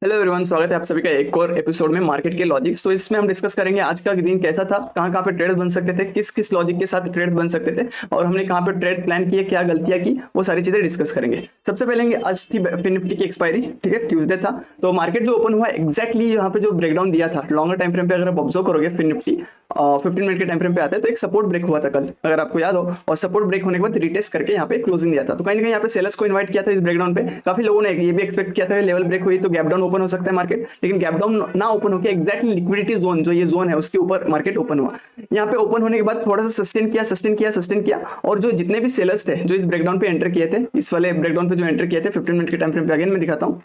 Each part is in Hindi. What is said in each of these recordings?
हेलो एवरीवन, स्वागत है आप सभी का एक और एपिसोड में मार्केट के लॉजिक्स। तो इसमें हम डिस्कस करेंगे आज का दिन कैसा था, कहाँ कहाँ पे ट्रेड बन सकते थे, किस किस लॉजिक के साथ ट्रेड बन सकते थे और हमने कहाँ पे ट्रेड प्लान किए, क्या गलतियां की, वो सारी चीजें डिस्कस करेंगे। सबसे पहले आज थी फिन निफ्टी की एक्सपायरी, ठीक है, ट्यूसडे था। तो मार्केट जो ओपन हुआ एग्जैक्टली यहाँ पे जो ब्रेकडाउन दिया था लॉन्गर टाइम फ्रेम पे, अगर आप ऑब्जर्व करोगे फिन निफ्टी 15 मिनट के टाइम फ्रेम पे आता है तो एक सपोर्ट ब्रेक हुआ था कल, अगर आपको याद हो। और सपोर्ट ब्रेक होने के बाद रिटेस्ट करके यहाँ पे क्लोजिंग दिया था। तो कहीं ना कहीं यहाँ पे सेलर्स को इन्वाइट किया था इस ब्रेकडाउन पे। काफी लोगों ने ये भी एक्सपेक्ट किया था लेवल ब्रेक हुई तो गैप डाउन ओपन हो सकता है मार्केट, लेकिन गैप डाउन ना ओपन होकर एक्जैक्टली लिक्विडिटी जोन जो ये जोन है उसके ऊपर मार्केट ओपन हुआ। यहाँ पे ओपन होने के बाद थोड़ा सा सस्टेन किया और जो जितने भी सेलर्स थे जो इस ब्रेकडाउन पे एंटर किए थे, इस वाले ब्रेकडाउन पे जो एंटर किए थे 15 मिनट के टाइम फ्रेम पे, अगेन मैं दिखाता हूँ,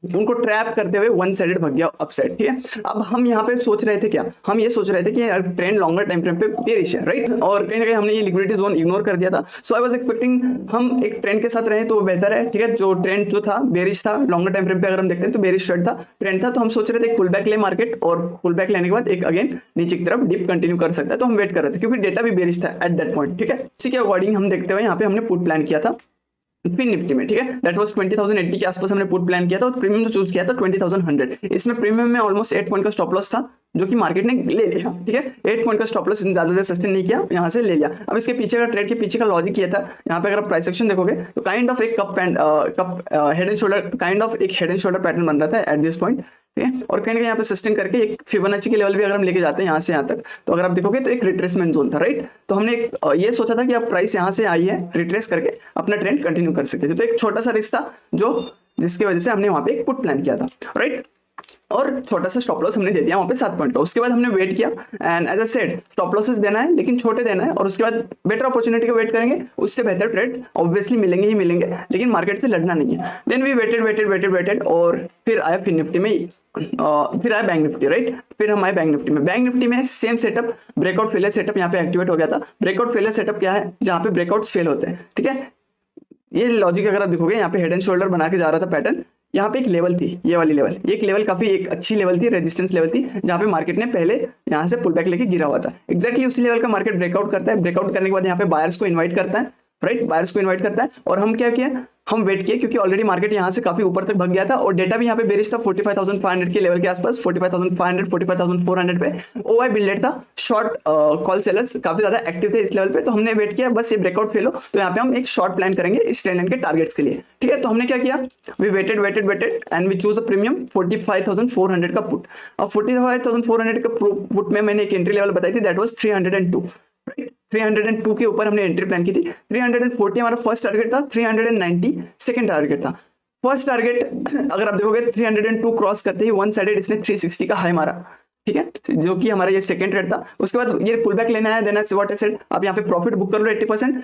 उनको ट्रैप करते हुए वन साइडेड भाग गया अपसाइड। ठीक है, अब हम यहाँ पे सोच रहे थे क्या, हम ये सोच रहे थे कि ट्रेंड लॉन्गर टाइम फ्रेम पे बेरिश है, राइट, और कहीं ना कहीं हमने ये लिक्विडिटी जोन इग्नोर कर दिया था। सो आई वाज एक्सपेक्टिंग हम एक ट्रेंड के साथ रहे तो बेहतर है। ठीक है, जो ट्रेंड जो था बेरिश था, लॉन्गर टाइम फ्रेम पे अगर हम देखते हैं तो बेरिश ट्रेंड था। तो हम सोच रहे थे एक पुल बैक ले मार्केट, और पुल बैक लेने के बाद एक अगेन नीचे की तरफ डिप कंटिन्यू कर सकता है। तो हम वेट कर रहे थे क्योंकि डेटा भी बेरिश था एट दैट पॉइंट। ठीक है, इसी के अकॉर्डिंग हम देखते हुए यहाँ पे हमने पुट प्लान किया था फिन निफ्टी में। ठीक है, दैट वाज 20,080 के आसपास हमने पुट प्लान किया था और प्रीमियम जो चूज किया था 20,100। इसमें प्रीमियम में ऑलमोस्ट 8 पॉइंट का स्टॉप लॉस था जो कि मार्केट ने ले लिया। ठीक है, 8 पॉइंट का स्टॉप लॉस ज्यादा देर सस्टेन नहीं किया, यहाँ से ले लिया। अब इसके पीछे का ट्रेड के पीछे का लॉजिक ये था, यहाँ पे अगर आप प्राइस एक्शन देखोगे तो काइंड ऑफ एक cup head and shoulder, kind of एक हेड एंड शोल्डर पैटर्न बन रहा था एट दिस पॉइंट। ठीक है, और कहीं ना कहीं यहाँ पे सस्टेन करके एक फिबोनाची के लेवल भी अगर हम लेके जाते हैं यहाँ से यहाँ तक, तो अगर आप देखोगे तो एक रिट्रेसमेंट जोन था, राइट। तो हमने ये सोचा था कि अब प्राइस यहाँ से आई है, रिट्रेस करके अपना ट्रेंड कंटिन्यू कर सके। तो एक छोटा सा रिस्क था जो जिसकी वजह से हमने वहां पे एक पुट प्लान किया था, राइट। और छोटा सा स्टॉप लॉस हमने दे दिया वहां पे 7 पॉइंट का। उसके बाद हमने वेट किया and as a said stop losses देना है लेकिन छोटे देना है, और उसके बाद बेटर अपॉर्चुनिटी का वेट करेंगे, उससे बेहतर ट्रेड ऑब्वियसली मिलेंगे ही मिलेंगे, लेकिन मार्केट से लड़ना नहीं है। देन वी वेटेड और फिर आया फिन निफ्टी में, फिर आया बैंक निफ्टी, राइट। फिर हम आए बैंक निफ्टी में same setup, breakout failure setup यहाँ पे एक्टिवेट हो गया था। ब्रेकआउट फेलियर सेटअप क्या है, जहाँ पे ब्रेकआउट फेल होते हैं। ठीक है, ये लॉजिक अगर आप देखोगे यहाँ पे हेड एंड शोल्डर बना के जा रहा था पैटर्न। यहाँ पे एक लेवल थी, ये वाली लेवल, ये एक लेवल काफी एक अच्छी लेवल थी, रेजिस्टेंस लेवल थी, जहाँ पे मार्केट ने पहले यहाँ से पुल बैक लेके गिरा हुआ था। एक्जैक्टली उसी लेवल का मार्केट ब्रेकआउट करता है। ब्रेकआउट करने के बाद यहाँ पे बायर्स को इन्वाइट करता है, राइट, बायर्स को इन्वाइट करता है। और हम क्या किया, हम वेट किए क्योंकि ऑलरेडी मार्केट यहाँ से काफी ऊपर तक भाग गया था और डेटा भी यहाँ पे बेरिश था 45,500 के लेवल के आसपास, 45,500 45,400 पे ओवाई बिल्डेड था। शॉर्ट कॉल सेलर्स काफी ज्यादा एक्टिव थे इस लेवल पे। तो हमने वेट किया बस ये ब्रेकआउट फेल हो तो यहाँ पे हम एक शॉर्ट प्लान करेंगे इस ट्रेंड लाइन के टारगेट्स के लिए। ठीक है, तो हमने क्या किया, we waited and we choose a premium 45,400 का पुट। अब 45,400 का पुट में मैंने एक एंट्री लेवल बताई थी, दैट वाज 302, राइट। 302 के ऊपर हमने एंट्री प्लान की थी। 340 हमारा फर्स्ट टारगेट था, 390 सेकंड टारगेट था। फर्स्ट टारगेट अगर आप देखोगे 302 क्रॉस करते ही वन साइडेड इसने 360 का हाई मारा। ठीक है, जो कि हमारा ये सेकंड ट्रेड था। उसके बाद ये पुल बैक लेना है, देना व्हाट आई सेड, आप यहाँ पे प्रॉफिट बुक कर लो 80%,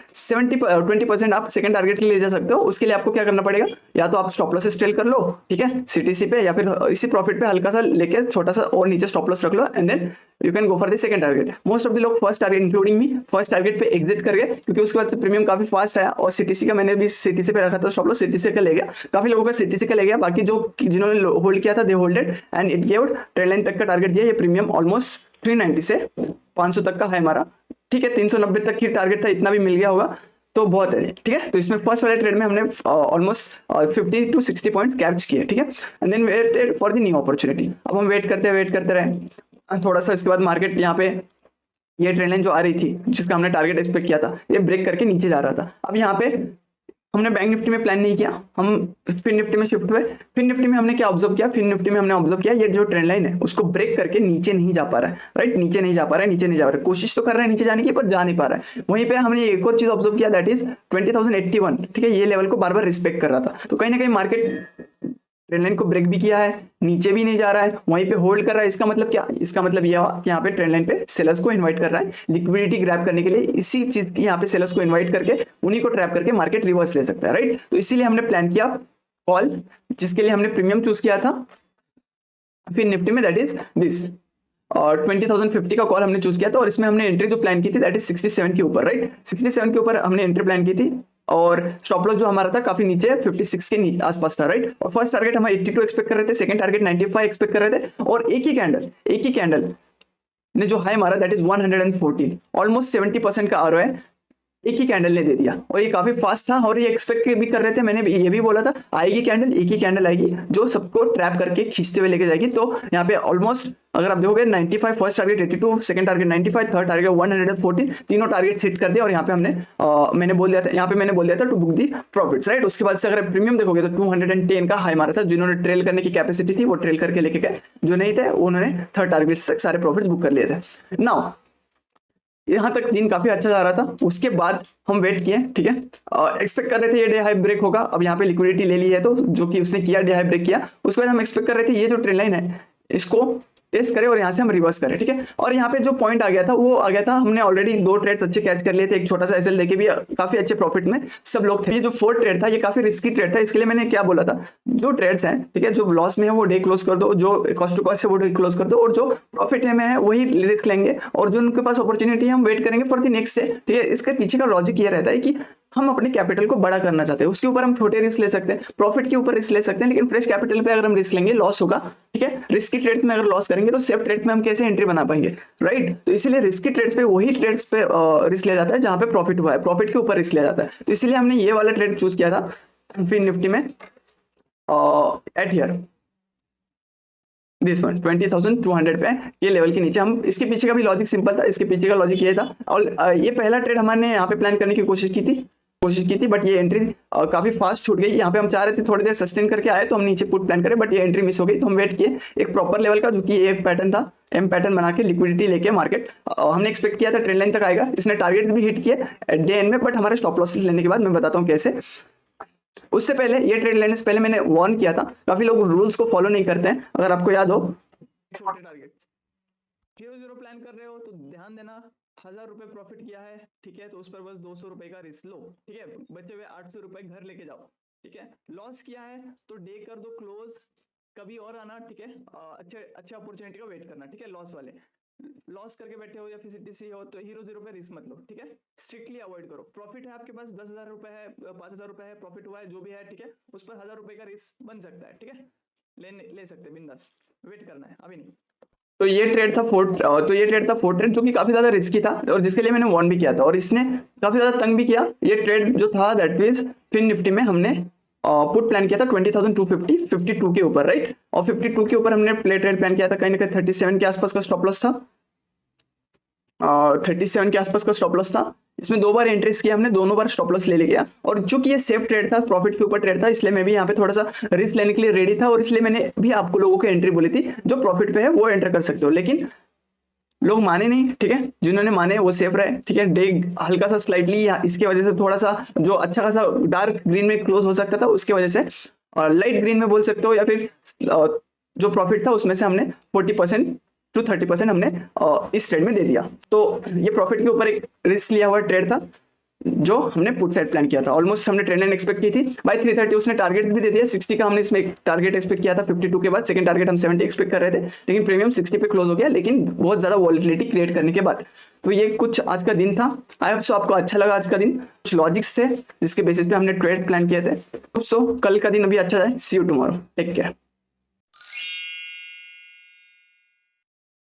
20% आप सेकंड टारगेट के लिए ले जा सकते हो। उसके लिए आपको क्या करना पड़ेगा, या तो आप स्टॉप लॉस स्टेल कर लो, ठीक है, सीटीसी पे, या फिर इसी प्रॉफिट पे हल्का सा लेके छोटा सा और नीचे स्टॉप लॉस रख लो and then you can go for the second target. Most of the लोग first target including me first target पे एग्जिट कर गए क्योंकि उसके बाद से प्रीमियम काफी फास्ट आया और सीटीसी का मैंने भी सीटीसी पे रखा था स्टॉप लॉस, सीटीसी का ले गया, काफी लोगों का सीटीसी का ले गया। बाकी जो जिन्होंने होल्ड किया था they holded and it give trend line तक का टारगेट दिया। ये प्रीमियम ऑलमोस्ट 390 से 500 तक का हाई मारा। ठीक है, 390 तक की टारगेट था, इतना भी मिल गया होगा तो बहुत है। ठीक है, तो इसमें फर्स्ट वाले ट्रेड में हमने ऑलमोस्ट 50 to 60 पॉइंट्स कैप्च किए। ठीक है, and then waited for the new opportunity. अब हम वेट करते रहे थोड़ा सा। इसके बाद मार्केट यहाँ पे ये ट्रेंड लाइन जो आ रही थी जिसका हमने टारगेट एक्सपेक्ट किया था, ये ब्रेक करके नीचे जा रहा था। अब यहाँ पे हमने बैंक निफ्टी में प्लान नहीं किया, हम फिन निफ्टी में शिफ्ट हुए। फिन निफ्टी में हमने क्या ऑब्जर्व किया, फिन निफ्टी में हमने ऑब्जर्व किया ये जो ट्रेंड लाइन है उसको ब्रेक करके नीचे नहीं जा पा रहा है, राइट, नीचे नहीं जा पा रहा है। कोशिश तो कर रहा है नीचे जाने की पर जा नहीं पा रहा है। वहीं पे हमने एक और चीज ऑब्जर्व किया, दैट इज 20,081। ठीक है, ये लेवल को बार बार रिस्पेक्ट कर रहा था। तो कहीं ना कहीं मार्केट ट्रेंड लाइन को ब्रेक भी किया है, नीचे भी नहीं जा रहा है, वहीं पे होल्ड कर रहा है। इसका मतलब क्या, इसका मतलब यह कि यहाँ पे ट्रेंड लाइन पे सेलर्स को इनवाइट कर रहा है लिक्विडिटी ग्रैब करने के लिए। इसी चीज की यहाँ पे सेलर्स को इनवाइट करके उन्हीं को ट्रैप करके मार्केट रिवर्स ले सकता है, राइट। तो इसीलिए हमने प्लान किया कॉल, जिसके लिए हमने प्रीमियम चूज किया था फिर निफ्टी में, दैट इज दिस, और 20,050 का कॉल हमने चूज किया था। और इसमें हमने एंट्री जो प्लान की थी दैट इज 67 के ऊपर, राइट, 67 के ऊपर हमने एंट्री प्लान की थी। और स्टॉप लॉस जो हमारा था काफी नीचे 56 के आसपास था, राइट। और फर्स्ट टारगेट हम 82 एक्सपेक्ट कर रहे थे, सेकंड टारगेट 95 एक्सपेक्ट कर रहे थे। और एक ही कैंडल ने जो हाई मारा दैट इज 114, ऑलमोस्ट 70% का आरओआई एक ही कैंडल ने दे दिया और ये काफी फास्ट था और ये एक्सपेक्ट भी कर रहे थे, मैंने ये भी बोला था आएगी कैंडल, एक ही कैंडल आएगी जो सबको ट्रैप करके खींचते हुए लेके जाएगी। तो यहाँ पे ऑलमोस्ट अगर आप देखोगे 95 first target 82, second target 95, third target 114, तीनों टारगेट हिट कर दिया और यहाँ पे मैंने बोल दिया था, यहाँ पे मैंने बोल दिया था to book the profits, right. उसके बाद से अगर प्रीमियम देखोगे तो 210 का हाई मारा था, जिन्होंने ट्रेल करने की कैपेसिटी थी वो ट्रेल करके लेके गए, जो नहीं थे उन्होंने थर्ड टारगेट तक सारे प्रॉफिट्स बुक कर लिए थे। नाउ यहाँ तक दिन काफी अच्छा जा रहा था, उसके बाद हम वेट किए, ठीक है, एक्सपेक्ट कर रहे थे ये डे हाई ब्रेक होगा। अब यहाँ पे लिक्विडिटी ले ली है तो जो कि उसने किया, डे हाई ब्रेक किया, उसके बाद हम एक्सपेक्ट कर रहे थे ये जो ट्रेंड लाइन है इसको टेस्ट करें और यहाँ से हम रिवर्स करें, ठीक है। और यहाँ पे जो पॉइंट आ गया था वो आ गया था, हमने ऑलरेडी 2 ट्रेड्स अच्छे कैच कर लिए थे, एक छोटा सा एसएल लेके भी काफी अच्छे प्रॉफिट में सब लोग थे। ये जो 4th ट्रेड था ये काफी रिस्की ट्रेड था, इसके लिए मैंने क्या बोला था, जो ट्रेड्स हैं, ठीक है, जो लॉस में है वो डे क्लोज कर दो, जो कॉस्ट टू कॉस्ट है वो डे क्लोज कर दो, और जो प्रॉफिट में है वही रिस्क लेंगे, और जो उनके पास अपॉर्चुनिटी है हम वेट करेंगे फॉर द नेक्स्ट डे, ठीक है। इसके पीछे का लॉजिक ये रहता है कि हम अपने कैपिटल को बड़ा करना चाहते हैं, उसके ऊपर हम छोटे रिस्क ले सकते हैं, प्रॉफिट के ऊपर रिस्क ले सकते हैं, लेकिन फ्रेश कैपिटल पे अगर हम रिस्क लेंगे लॉस होगा, ठीक है। रिस्की ट्रेड्स में अगर लॉस करेंगे तो सेफ ट्रेड्स में हम कैसे एंट्री बना पाएंगे, राइट। तो इसीलिए रिस्की ट्रेड्स पे वही ट्रेड्स पे रिस्क लिया जाता है जहां पे प्रॉफिट हुआ है, प्रॉफिट के ऊपर रिस्क लिया जाता है। तो इसीलिए हमने ये वाला ट्रेड चूज किया था फिन निफ्टी में एट हियर दिस वन 20,200 पे, ये लेवल के नीचे। हम इसके पीछे का भी लॉजिक सिंपल था, इसके पीछे का लॉजिक ये था, और ये पहला ट्रेड हमने यहाँ पे प्लान करने की कोशिश की थी, बट ये एंट्री काफी फास्ट छूट गई। यहाँ पे हम चाह रहे थे थोड़ी देर सस्टेन करके आए तो हम नीचे पुट प्लान करें, बट ये एंट्री मिस हो गई। तो हम वेट किए एक प्रॉपर लेवल का, जो कि एक पैटर्न था, एम पैटर्न बना के लिक्विडिटी लेके मार्केट, हमने एक्सपेक्ट किया था ट्रेंड लाइन तक आएगा, इसने टारगेट्स भी हिट किए डे एंड में, बट हमारे स्टॉप लॉसेस लेने के बाद मैं बताता हूँ कैसे। उससे पहले ये ट्रेड लेने से पहले मैंने वार्न किया था, काफी लोग रूल्स को फॉलो नहीं करते हैं। अगर आपको याद हो, छोटे टारगेट 0-0 प्लान कर रहे हो तो ध्यान देना, 1000 रुपए प्रॉफिट किया है, ठीक है, तो उस पर बस 200 रुपए का रिस्क लो, ठीक है, बचे हुए 800 रुपए घर लेके जाओ, ठीक है। लॉस किया है तो डे कर दो क्लोज, कभी और आना, ठीक है, अच्छे अपॉर्चुनिटी का वेट करना, ठीक है। लॉस वाले लॉस करके बैठे हो या फिर सीटीसी हो तो 0-0 पे रिस्क मत लो, ठीक है, स्ट्रिक्टली अवॉइड करो। प्रॉफिट है आपके पास 10,000 रुपए है, 5,000 रुपए है, प्रॉफिट हुआ है जो भी है, ठीक है, उस पर 1000 रुपए का रिस्क बन सकता है, ठीक है, ले सकते हैं बिंदास, वेट करना है अभी नहीं। तो ये ट्रेड था फोर्थ ट्रेड जो कि काफी ज्यादा रिस्की था और जिसके लिए मैंने वार्न भी किया था और इसने काफी ज्यादा तंग भी किया। ये ट्रेड जो था दैट मींस फिन निफ्टी में हमने पुट प्लान किया था 20,250 52 के ऊपर, राइट, और 52 के ऊपर हमने प्ले ट्रेड प्लान किया था, कहीं ना कहीं 37 के आसपास का स्टॉप लॉस था, 37 के आसपास का स्टॉप लॉस था। इसमें 2 बार एंट्रीज किया हमने, दोनों बार स्टॉप लॉस ले गया, और चूंकि ये सेफ ट्रेड था, प्रॉफिट के ऊपर ट्रेड था, इसलिए मैं भी यहाँ पे थोड़ा सा रिस्क लेने के लिए रेडी था, और इसलिए मैंने भी आपको लोगों को एंट्री बोली थी, जो प्रॉफिट पे है वो एंटर कर सकते हो, लेकिन लोग माने नहीं, ठीक है, जिन्होंने माने वो सेफ रहे, ठीक है। डे हल्का सा स्लाइडली इसके वजह से थोड़ा सा जो अच्छा खासा डार्क ग्रीन में क्लोज हो सकता था उसके वजह से, और लाइट ग्रीन में बोल सकते हो, या फिर जो प्रॉफिट था उसमें से हमने 40% to 30% हमने इस ट्रेड में दे दिया। तो ये प्रॉफिट के ऊपर एक रिस्क लिया हुआ ट्रेड था जो हमने पुट साइड प्लान किया था। ऑलमोस्ट हमने ट्रेंड लाइन एक्सपेक्ट की थी बाय 330, उसने टारगेट्स भी दे दिया। 60 का हमने इसमें एक टारगेट एक्सपेक्ट किया था 52 के बाद, सेकंड टारगेट हम 70 एक्सपेक्ट कर रहे थे, लेकिन प्रीमियम 60 पे क्लोज हो गया, लेकिन बहुत ज्यादा वॉलिटिलिटी क्रिएट करने के बाद। तो ये कुछ आज का दिन था, आई होप सो आपको अच्छा लगा आज का दिन। कुछ लॉजिक्स थे जिसके बेसिस पे हमने ट्रेड्स प्लान किए थे। सो कल का दिन अभी अच्छा जाए, सी यू टुमारो, टेक केयर।